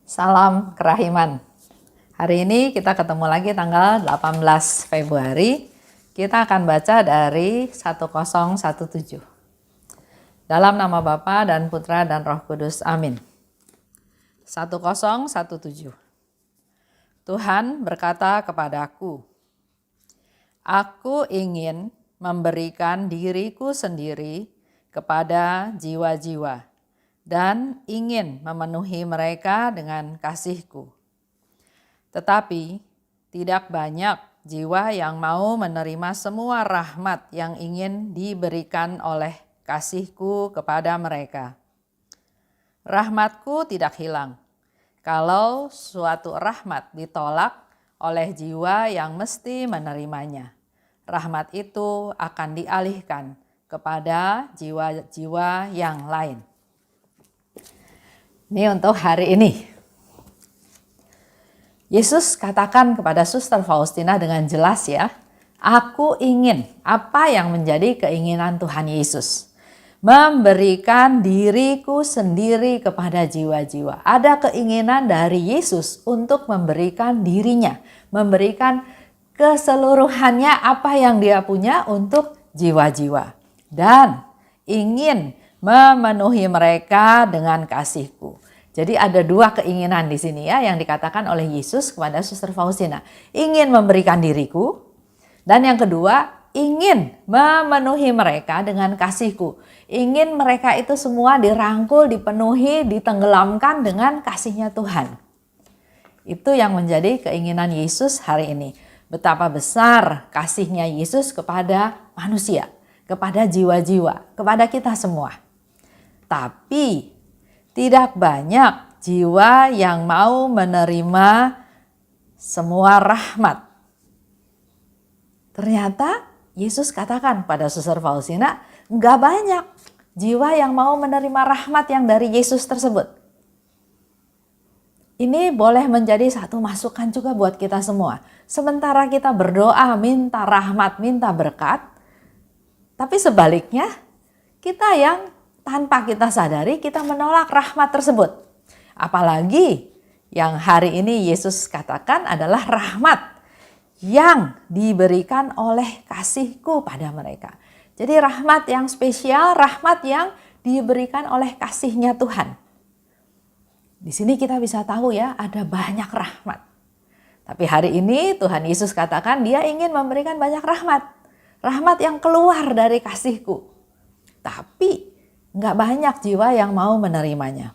Salam kerahiman. Hari ini kita ketemu lagi tanggal 18 Februari. Kita akan baca dari 1017. Dalam nama Bapa dan Putra dan Roh Kudus. Amin. 1017. Tuhan berkata kepadaku, Aku ingin memberikan diriku sendiri kepada jiwa-jiwa dan ingin memenuhi mereka dengan kasih-Ku. Tetapi tidak banyak jiwa yang mau menerima semua rahmat yang ingin diberikan oleh kasih-Ku kepada mereka. Rahmat-Ku tidak hilang. Kalau suatu rahmat ditolak oleh jiwa yang mesti menerimanya, rahmat itu akan dialihkan kepada jiwa-jiwa yang lain. Ini untuk hari ini. Yesus katakan kepada Suster Faustina dengan jelas ya, aku ingin, apa yang menjadi keinginan Tuhan Yesus? Memberikan diriku sendiri kepada jiwa-jiwa. Ada keinginan dari Yesus untuk memberikan dirinya, memberikan keseluruhannya apa yang dia punya untuk jiwa-jiwa. Dan ingin memenuhi mereka dengan kasih-Ku. Jadi ada dua keinginan di sini ya yang dikatakan oleh Yesus kepada Suster Faustina. Ingin memberikan diriku, dan yang kedua ingin memenuhi mereka dengan kasih-Ku. Ingin mereka itu semua dirangkul, dipenuhi, ditenggelamkan dengan kasih-Nya Tuhan. Itu yang menjadi keinginan Yesus hari ini. Betapa besar kasih-Nya Yesus kepada manusia, kepada jiwa-jiwa, kepada kita semua. Tapi tidak banyak jiwa yang mau menerima semua rahmat. Ternyata Yesus katakan pada Suster Faustina, enggak banyak jiwa yang mau menerima rahmat yang dari Yesus tersebut. Ini boleh menjadi satu masukan juga buat kita semua. Sementara kita berdoa, minta rahmat, minta berkat, tapi sebaliknya kita yang tanpa kita sadari kita menolak rahmat tersebut. Apalagi yang hari ini Yesus katakan adalah rahmat yang diberikan oleh kasih-Ku pada mereka. Jadi rahmat yang spesial, rahmat yang diberikan oleh kasih-Nya Tuhan. Di sini kita bisa tahu ya, ada banyak rahmat. Tapi hari ini Tuhan Yesus katakan dia ingin memberikan banyak rahmat. Rahmat yang keluar dari kasih-Ku. Tapi nggak banyak jiwa yang mau menerimanya.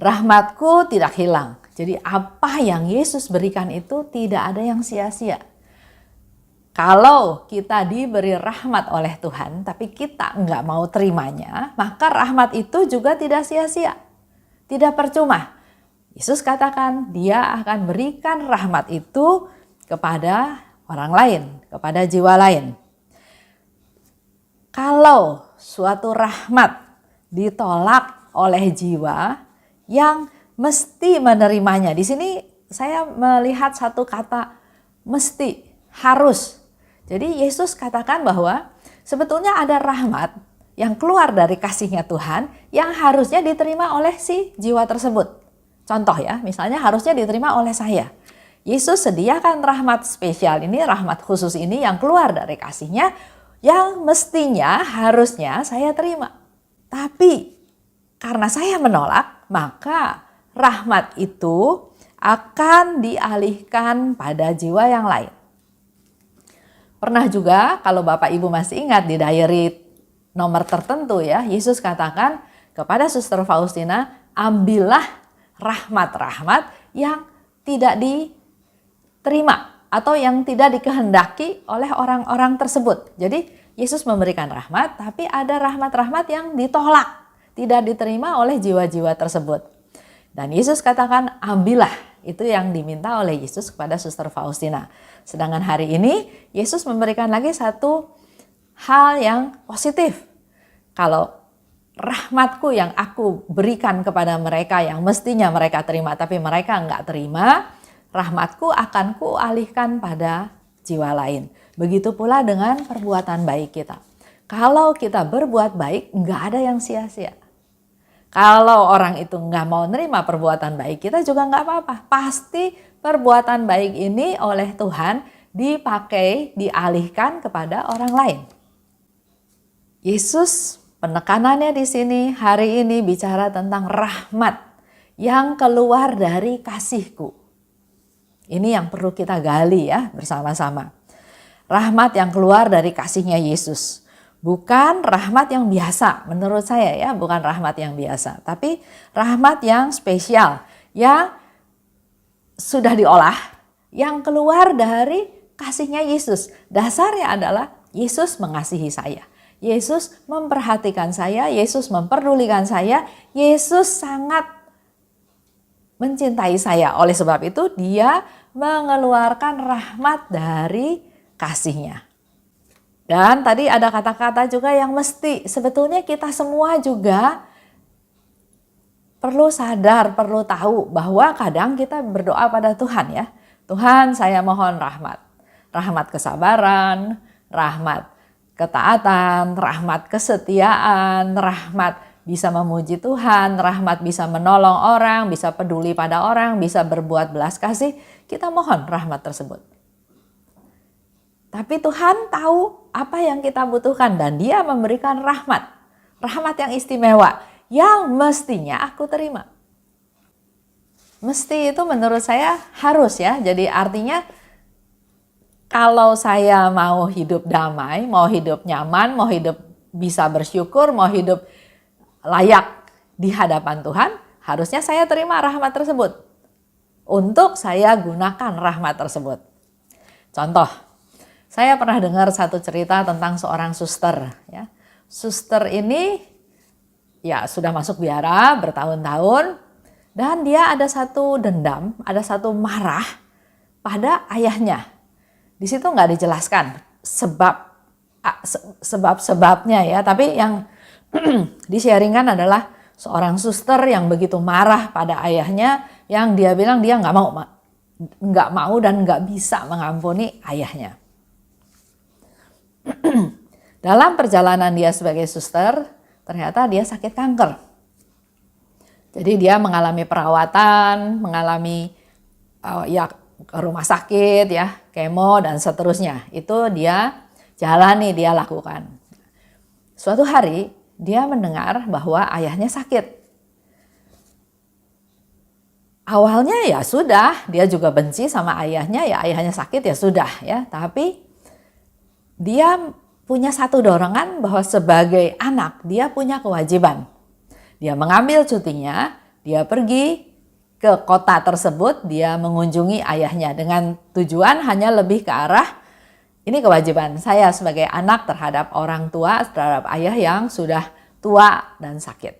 Rahmat-Ku tidak hilang. Jadi apa yang Yesus berikan itu tidak ada yang sia-sia. Kalau kita diberi rahmat oleh Tuhan, tapi kita nggak mau terimanya, maka rahmat itu juga tidak sia-sia. Tidak percuma. Yesus katakan dia akan berikan rahmat itu kepada orang lain, kepada jiwa lain. Kalau suatu rahmat ditolak oleh jiwa yang mesti menerimanya. Di sini saya melihat satu kata mesti, harus. Jadi Yesus katakan bahwa sebetulnya ada rahmat yang keluar dari kasih-Nya Tuhan yang harusnya diterima oleh si jiwa tersebut. Contoh ya, misalnya harusnya diterima oleh saya. Yesus sediakan rahmat spesial ini, rahmat khusus ini yang keluar dari kasih-Nya yang mestinya harusnya saya terima. Tapi karena saya menolak, maka rahmat itu akan dialihkan pada jiwa yang lain. Pernah juga kalau Bapak Ibu masih ingat di diary nomor tertentu ya, Yesus katakan kepada Suster Faustina, ambillah rahmat-rahmat yang tidak diterima atau yang tidak dikehendaki oleh orang-orang tersebut. Jadi Yesus memberikan rahmat, tapi ada rahmat-rahmat yang ditolak, tidak diterima oleh jiwa-jiwa tersebut. Dan Yesus katakan, ambillah. Itu yang diminta oleh Yesus kepada Suster Faustina. Sedangkan hari ini Yesus memberikan lagi satu hal yang positif. Kalau rahmat-Ku yang aku berikan kepada mereka yang mestinya mereka terima, tapi mereka enggak terima, rahmat-Ku akan kualihkan pada jiwa lain. Begitu pula dengan perbuatan baik kita. Kalau kita berbuat baik, enggak ada yang sia-sia. Kalau orang itu nggak mau nerima perbuatan baik kita juga nggak apa-apa. Pasti perbuatan baik ini oleh Tuhan dipakai, dialihkan kepada orang lain. Yesus penekanannya di sini hari ini bicara tentang rahmat yang keluar dari kasihku. Ini yang perlu kita gali ya bersama-sama. Rahmat yang keluar dari kasihnya Yesus. Bukan rahmat yang biasa menurut saya ya, bukan rahmat yang biasa. Tapi rahmat yang spesial, yang sudah diolah, yang keluar dari kasihnya Yesus. Dasarnya adalah Yesus mengasihi saya. Yesus memperhatikan saya, Yesus memperdulikan saya, Yesus sangat mencintai saya. Oleh sebab itu dia mengeluarkan rahmat dari kasihnya. Dan tadi ada kata-kata juga yang mesti. Sebetulnya kita semua juga perlu sadar, perlu tahu bahwa kadang kita berdoa pada Tuhan ya. Tuhan, saya mohon rahmat. Rahmat kesabaran, rahmat ketaatan, rahmat kesetiaan, rahmat bisa memuji Tuhan, rahmat bisa menolong orang, bisa peduli pada orang, bisa berbuat belas kasih. Kita mohon rahmat tersebut. Tapi Tuhan tahu apa yang kita butuhkan dan dia memberikan rahmat. Rahmat yang istimewa yang mestinya aku terima. Mesti itu menurut saya harus ya. Jadi artinya kalau saya mau hidup damai, mau hidup nyaman, mau hidup bisa bersyukur, mau hidup layak di hadapan Tuhan, harusnya saya terima rahmat tersebut. Untuk saya gunakan rahmat tersebut. Contoh. Saya pernah dengar satu cerita tentang seorang suster. Ya. Suster ini ya sudah masuk biara bertahun-tahun dan dia ada satu dendam, ada satu marah pada ayahnya. Di situ nggak dijelaskan sebabnya ya, tapi yang di-sharingkan adalah seorang suster yang begitu marah pada ayahnya, yang dia bilang dia nggak mau dan nggak bisa mengampuni ayahnya. Dalam perjalanan dia sebagai suster, ternyata dia sakit kanker. Jadi dia mengalami perawatan, mengalami ke rumah sakit ya, kemo dan seterusnya. Itu dia jalani, dia lakukan. Suatu hari dia mendengar bahwa ayahnya sakit. Awalnya ya sudah, dia juga benci sama ayahnya, ya ayahnya sakit ya sudah ya, tapi dia punya satu dorongan bahwa sebagai anak dia punya kewajiban. Dia mengambil cutinya, dia pergi ke kota tersebut, dia mengunjungi ayahnya dengan tujuan hanya lebih ke arah ini kewajiban saya sebagai anak terhadap orang tua, terhadap ayah yang sudah tua dan sakit.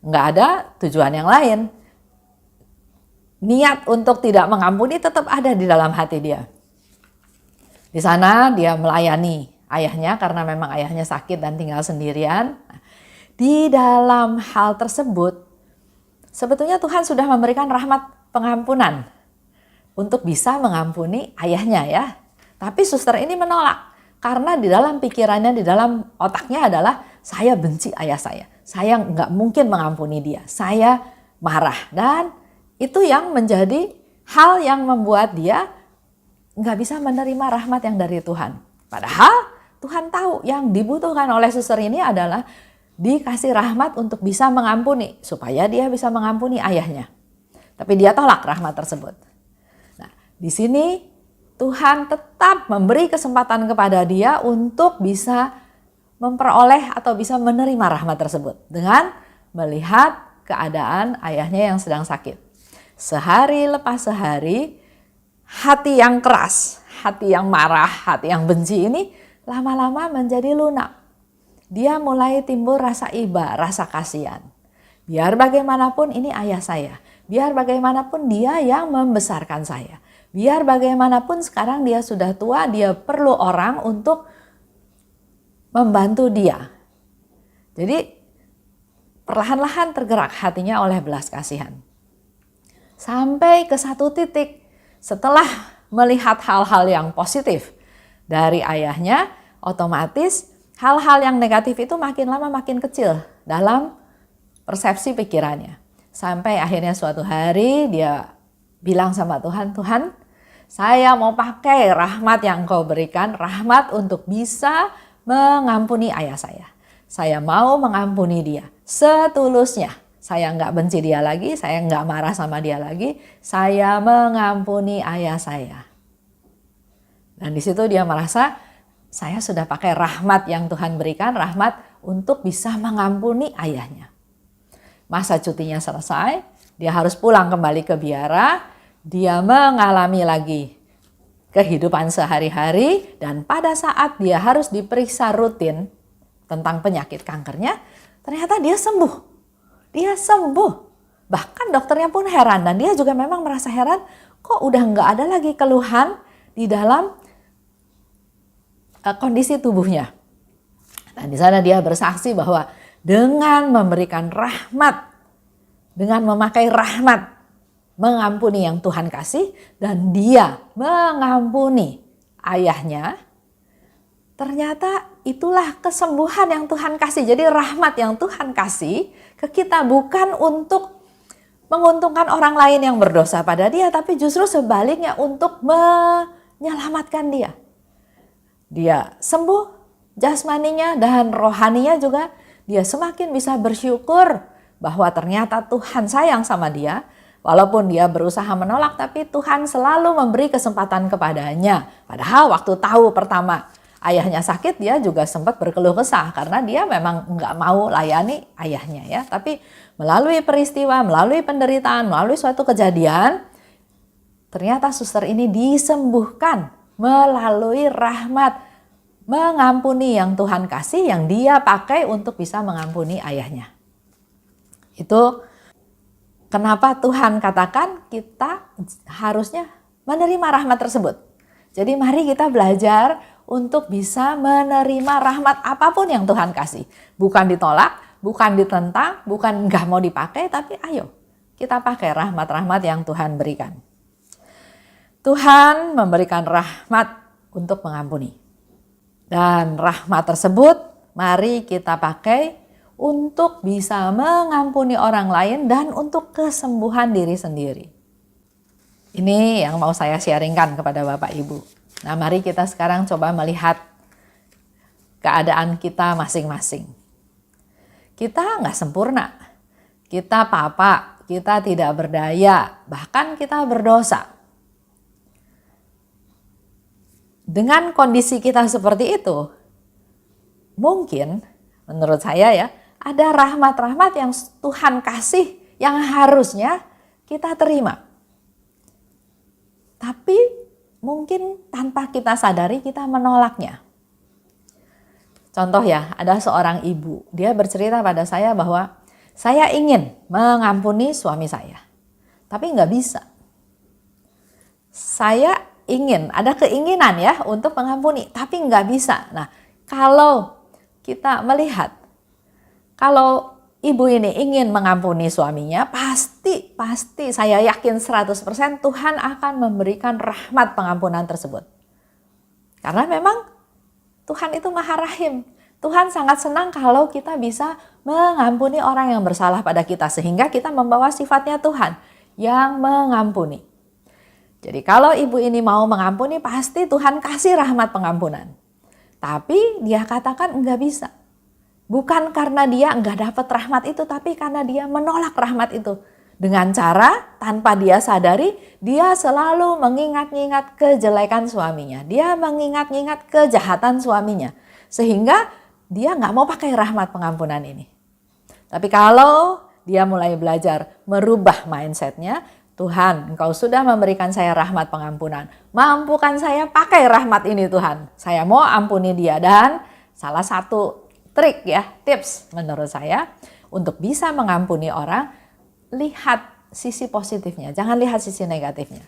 Nggak ada tujuan yang lain. Niat untuk tidak mengampuni tetap ada di dalam hati dia. Di sana dia melayani ayahnya karena memang ayahnya sakit dan tinggal sendirian. Di dalam hal tersebut, sebetulnya Tuhan sudah memberikan rahmat pengampunan untuk bisa mengampuni ayahnya ya. Tapi suster ini menolak karena di dalam pikirannya, di dalam otaknya adalah saya benci ayah saya. Saya nggak mungkin mengampuni dia. Saya marah dan itu yang menjadi hal yang membuat dia nggak bisa menerima rahmat yang dari Tuhan. Padahal Tuhan tahu yang dibutuhkan oleh suster ini adalah dikasih rahmat untuk bisa mengampuni. Supaya dia bisa mengampuni ayahnya. Tapi dia tolak rahmat tersebut. Nah, di sini Tuhan tetap memberi kesempatan kepada dia untuk bisa memperoleh atau bisa menerima rahmat tersebut. Dengan melihat keadaan ayahnya yang sedang sakit. Sehari lepas sehari, hati yang keras, hati yang marah, hati yang benci ini lama-lama menjadi lunak. Dia mulai timbul rasa iba, rasa kasihan. Biar bagaimanapun ini ayah saya. Biar bagaimanapun dia yang membesarkan saya. Biar bagaimanapun sekarang dia sudah tua, dia perlu orang untuk membantu dia. Jadi perlahan-lahan tergerak hatinya oleh belas kasihan. Sampai ke satu titik setelah melihat hal-hal yang positif dari ayahnya, otomatis hal-hal yang negatif itu makin lama makin kecil dalam persepsi pikirannya. Sampai akhirnya suatu hari dia bilang sama Tuhan, Tuhan, saya mau pakai rahmat yang Engkau berikan, rahmat untuk bisa mengampuni ayah saya. Saya mau mengampuni dia setulusnya. Saya nggak benci dia lagi, saya nggak marah sama dia lagi. Saya mengampuni ayah saya. Dan di situ dia merasa, saya sudah pakai rahmat yang Tuhan berikan, rahmat untuk bisa mengampuni ayahnya. Masa cutinya selesai, dia harus pulang kembali ke biara. Dia mengalami lagi kehidupan sehari-hari, dan pada saat dia harus diperiksa rutin tentang penyakit kankernya, ternyata dia sembuh. Dia sembuh. Bahkan dokternya pun heran, dan dia juga memang merasa heran, kok udah nggak ada lagi keluhan di dalam kondisi tubuhnya. Dan di sana dia bersaksi bahwa dengan memberikan rahmat, dengan memakai rahmat, mengampuni yang Tuhan kasih, dan dia mengampuni ayahnya, ternyata itulah kesembuhan yang Tuhan kasih. Jadi rahmat yang Tuhan kasih ke kita bukan untuk menguntungkan orang lain yang berdosa pada dia, tapi justru sebaliknya untuk menyelamatkan dia. Dia sembuh jasmaninya dan rohaninya juga. Dia semakin bisa bersyukur bahwa ternyata Tuhan sayang sama dia. Walaupun dia berusaha menolak, tapi Tuhan selalu memberi kesempatan kepadanya. Padahal waktu tahu pertama ayahnya sakit, dia juga sempat berkeluh kesah karena dia memang nggak mau layani ayahnya ya. Tapi melalui peristiwa, melalui penderitaan, melalui suatu kejadian, ternyata suster ini disembuhkan melalui rahmat mengampuni yang Tuhan kasih, yang dia pakai untuk bisa mengampuni ayahnya. Itu kenapa Tuhan katakan kita harusnya menerima rahmat tersebut. Jadi mari kita belajar untuk bisa menerima rahmat apapun yang Tuhan kasih. Bukan ditolak, bukan ditentang, bukan nggak mau dipakai, tapi ayo kita pakai rahmat-rahmat yang Tuhan berikan. Tuhan memberikan rahmat untuk mengampuni. Dan rahmat tersebut mari kita pakai untuk bisa mengampuni orang lain dan untuk kesembuhan diri sendiri. Ini yang mau saya sharingkan kepada Bapak Ibu. Nah, mari kita sekarang coba melihat keadaan kita masing-masing. Kita nggak sempurna, kita papa, kita tidak berdaya, bahkan kita berdosa. Dengan kondisi kita seperti itu, mungkin menurut saya ya, ada rahmat-rahmat yang Tuhan kasih yang harusnya kita terima. Tapi mungkin tanpa kita sadari kita menolaknya. Contoh ya, ada seorang ibu, dia bercerita pada saya bahwa saya ingin mengampuni suami saya, tapi nggak bisa. Saya ingin, ada keinginan ya untuk mengampuni, tapi nggak bisa. Nah, kalau kita melihat, kalau ibu ini ingin mengampuni suaminya, pasti saya yakin 100% Tuhan akan memberikan rahmat pengampunan tersebut. Karena memang Tuhan itu Maha Rahim. Tuhan sangat senang kalau kita bisa mengampuni orang yang bersalah pada kita, sehingga kita membawa sifatnya Tuhan yang mengampuni. Jadi kalau ibu ini mau mengampuni, pasti Tuhan kasih rahmat pengampunan. Tapi dia katakan enggak bisa. Bukan karena dia enggak dapat rahmat itu, tapi karena dia menolak rahmat itu. Dengan cara tanpa dia sadari, dia selalu mengingat-ingat kejelekan suaminya. Dia mengingat-ingat kejahatan suaminya. Sehingga dia enggak mau pakai rahmat pengampunan ini. Tapi kalau dia mulai belajar merubah mindsetnya, Tuhan, Engkau sudah memberikan saya rahmat pengampunan. Mampukan saya pakai rahmat ini Tuhan. Saya mau ampuni dia. Dan salah satu trik ya, tips menurut saya untuk bisa mengampuni orang, lihat sisi positifnya. Jangan lihat sisi negatifnya.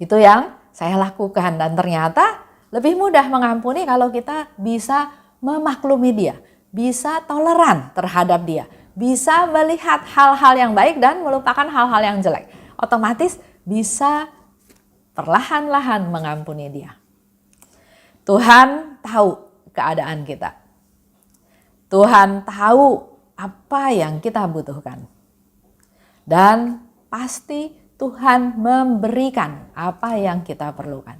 Itu yang saya lakukan dan ternyata lebih mudah mengampuni kalau kita bisa memaklumi dia. Bisa toleran terhadap dia. Bisa melihat hal-hal yang baik dan melupakan hal-hal yang jelek. Otomatis bisa perlahan-lahan mengampuni dia. Tuhan tahu keadaan kita. Tuhan tahu apa yang kita butuhkan. Dan pasti Tuhan memberikan apa yang kita perlukan.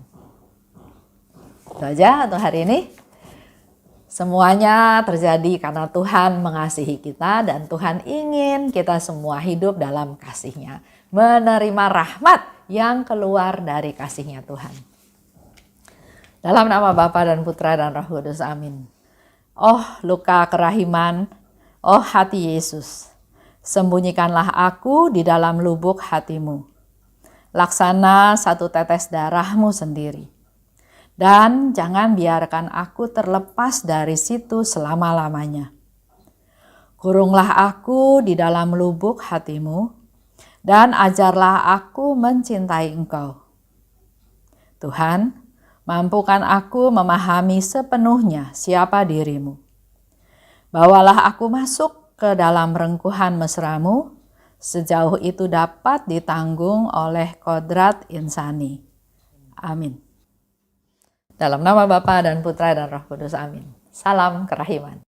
Itu aja untuk hari ini. Semuanya terjadi karena Tuhan mengasihi kita dan Tuhan ingin kita semua hidup dalam kasih-Nya. Menerima rahmat yang keluar dari kasih-Nya Tuhan. Dalam nama Bapa dan Putra dan Roh Kudus, amin. Oh luka kerahiman, oh hati Yesus, sembunyikanlah aku di dalam lubuk hatimu. Laksana satu tetes darahmu sendiri. Dan jangan biarkan aku terlepas dari situ selama-lamanya. Kurunglah aku di dalam lubuk hatimu, dan ajarlah aku mencintai Engkau. Tuhan, mampukan aku memahami sepenuhnya siapa dirimu. Bawalah aku masuk ke dalam rengkuhan mesra-Mu, sejauh itu dapat ditanggung oleh kodrat insani. Amin. Dalam nama Bapa dan Putra dan Roh Kudus, amin. Salam kerahiman.